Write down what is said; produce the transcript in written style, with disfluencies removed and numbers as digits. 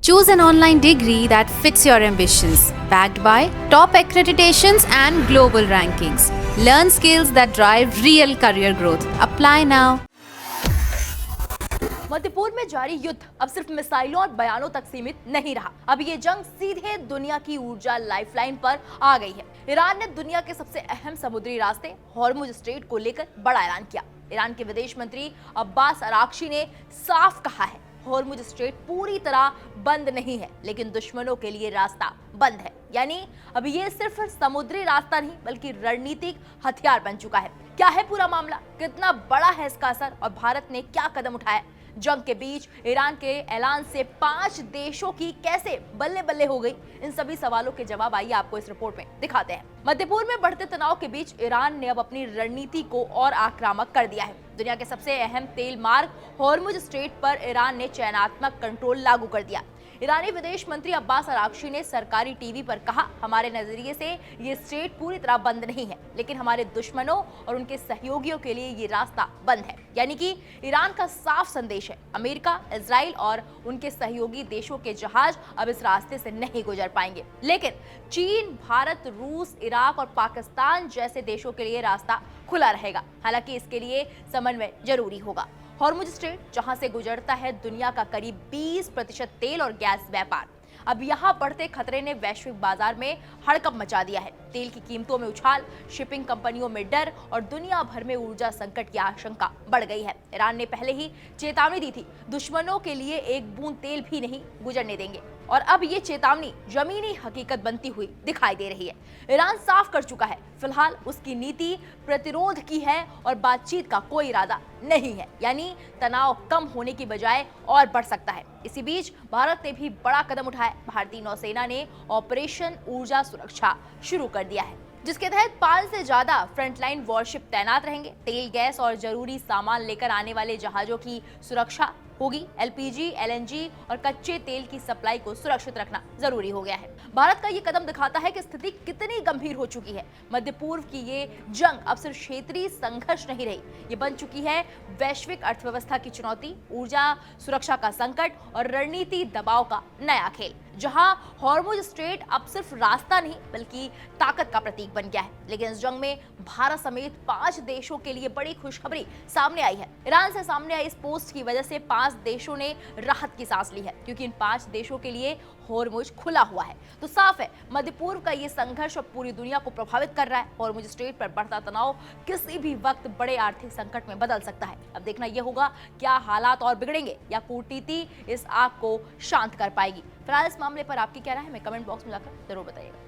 Choose an online degree that fits your ambitions, backed by top accreditations and global rankings. Learn skills that drive real career growth. Apply now. मध्य पूर्व में जारी युद्ध अब सिर्फ मिसाइलों और बयानों तक सीमित नहीं रहा। अब ये जंग सीधे दुनिया की ऊर्जा लाइफलाइन पर आ गई है। ईरान ने दुनिया के सबसे अहम समुद्री रास्ते हॉर्मुज स्ट्रेट को लेकर बड़ा ऐलान किया। ईरान के विदेश मंत्री अब्बास अराक्ची ने साफ कहा है, हॉर्मुज स्ट्रेट पूरी तरह बंद नहीं है, लेकिन दुश्मनों के लिए रास्ता बंद है। यानी अब ये सिर्फ समुद्री रास्ता नहीं बल्कि रणनीतिक हथियार बन चुका है। क्या है पूरा मामला, कितना बड़ा है इसका असर और भारत ने क्या कदम उठाया? जंग के बीच ईरान के ऐलान से 5 देशों की कैसे बल्ले बल्ले हो गई, इन सभी सवालों के जवाब आइए आपको इस रिपोर्ट में दिखाते हैं। मध्य पूर्व में बढ़ते तनाव के बीच ईरान ने अब अपनी रणनीति को और आक्रामक कर दिया है। दुनिया के सबसे अहम तेल मार्ग हॉर्मुज स्ट्रेट पर ईरान ने चयनात्मक कंट्रोल लागू कर दिया। ईरानी विदेश मंत्री अब्बास अराक्ची ने सरकारी टीवी पर कहा, हमारे नजरिए से ये स्ट्रेट पूरी तरह बंद नहीं है, लेकिन हमारे दुश्मनों और उनके सहयोगियों के लिए ये रास्ता बंद है। यानी कि ईरान का साफ संदेश है, अमेरिका, इजराइल और उनके सहयोगी देशों के जहाज अब इस रास्ते से नहीं गुजर पाएंगे। लेकिन चीन, भारत, रूस, इराक और पाकिस्तान जैसे देशों के लिए रास्ता खुला रहेगा। हालांकि इसके लिए समन्वय जरूरी होगा। हॉर्मुज स्ट्रेट, जहां से गुजरता है दुनिया का करीब 20% तेल और गैस व्यापार, अब यहां बढ़ते खतरे ने वैश्विक बाजार में हड़कंप मचा दिया है। तेल की कीमतों में उछाल, शिपिंग कंपनियों में डर और दुनिया भर में ऊर्जा संकट की आशंका बढ़ गई है। ईरान ने पहले ही चेतावनी दी थी, दुश्मनों के लिए एक बूंद तेल भी नहीं गुजरने देंगे, और अब ये चेतावनी जमीनी हकीकत बनती हुई दिखाई दे रही है। ईरान साफ कर चुका है, फिलहाल उसकी नीति प्रतिरोध की है और बातचीत का कोई इरादा नहीं है। यानी तनाव कम होने की बजाय और बढ़ सकता है। इसी बीच भारत ने भी बड़ा कदम उठाया। भारतीय नौसेना ने ऑपरेशन ऊर्जा सुरक्षा शुरू कर दिया है, जिसके तहत 5 से ज्यादा फ्रंटलाइन वॉरशिप तैनात रहेंगे। तेल, गैस और जरूरी सामान लेकर आने वाले जहाजों की सुरक्षा होगी। एलपीजी, एलएनजी और कच्चे तेल की सप्लाई को सुरक्षित रखना जरूरी हो गया है। भारत का ये कदम दिखाता है कि स्थिति कितनी गंभीर हो चुकी है। मध्य पूर्व की ये जंग अब सिर्फ क्षेत्रीय संघर्ष नहीं रही, ये बन चुकी है वैश्विक अर्थव्यवस्था की चुनौती, ऊर्जा सुरक्षा का संकट और रणनीति दबाव का नया खेल, जहां हॉर्मुज स्ट्रेट अब सिर्फ रास्ता नहीं बल्कि ताकत का प्रतीक बन गया है। लेकिन इस जंग में भारत समेत 5 देशों के लिए बड़ी खुशखबरी सामने आई है। ईरान से सामने आई इस पोस्ट की वजह से 5 देशों ने राहत की सांस ली है, क्योंकि इन 5 देशों के लिए हॉर्मुज खुला हुआ है। तो साफ है, मध्य पूर्व का ये संघर्ष अब पूरी दुनिया को प्रभावित कर रहा है। हॉर्मुज स्ट्रेट पर बढ़ता तनाव किसी भी वक्त बड़े आर्थिक संकट में बदल सकता है। अब देखना यह होगा, क्या हालात और बिगड़ेंगे या कूटनीति इस आग को शांत कर पाएगी। फिलहाल इस मामले पर आपकी क्या राय है, हमें कमेंट बॉक्स में जाकर जरूर बताइएगा।